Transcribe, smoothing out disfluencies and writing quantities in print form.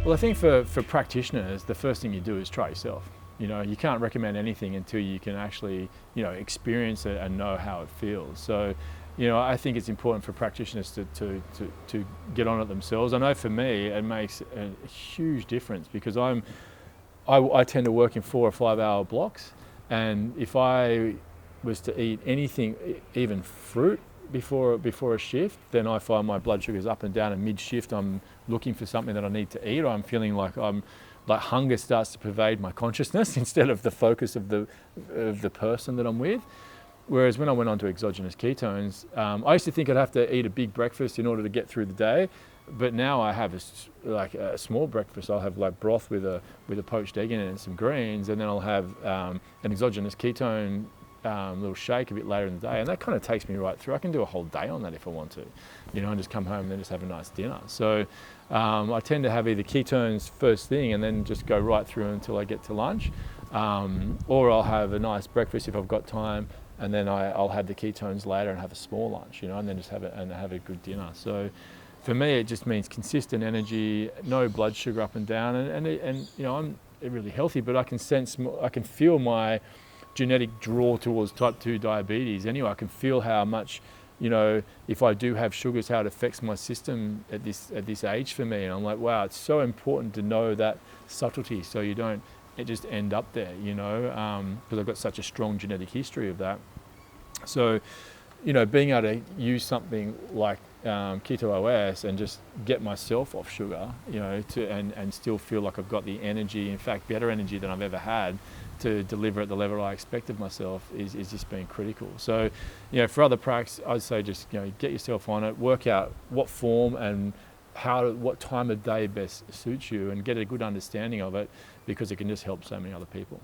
Well, I think for practitioners, the first thing you do is try yourself. You know, you can't recommend anything until you can actually, you know, experience it and know how it feels. So, you know, I think it's important for practitioners to get on it themselves. I know for me, it makes a huge difference because I tend to work in 4 or 5 hour blocks, and if I was to eat anything, even fruit, before a shift, then I find my blood sugar's up and down, and mid-shift I'm looking for something that I need to eat, or I'm feeling like hunger starts to pervade my consciousness instead of the focus of the person that I'm with. Whereas when I went on to exogenous ketones, I used to think I'd have to eat a big breakfast in order to get through the day, but now I have a small breakfast. I'll have like broth with a poached egg in it and some greens, and then I'll have an exogenous ketone little shake a bit later in the day, and that kind of takes me right through. I can do a whole day on that if I want to, you know, and just come home and then just have a nice dinner. So I tend to have either ketones first thing and then just go right through until I get to lunch, or I'll have a nice breakfast if I've got time, and then I'll have the ketones later and have a small lunch, you know, and then just have a good dinner. So for me, it just means consistent energy, no blood sugar up and down, and you know, I'm really healthy, but I can feel my genetic draw towards type 2 diabetes. Anyway, I can feel how much, you know, if I do have sugars, how it affects my system at this age for me. And I'm like, wow, it's so important to know that subtlety, so you don't just end up there, you know, because I've got such a strong genetic history of that. So, you know, being able to use something like Keto OS and just get myself off sugar, you know, and still feel like I've got the energy, in fact, better energy than I've ever had, to deliver at the level I expect of myself is just being critical. So, you know, for other pracs, I'd say just, you know, get yourself on it, work out what form and what time of day best suits you, and get a good understanding of it, because it can just help so many other people.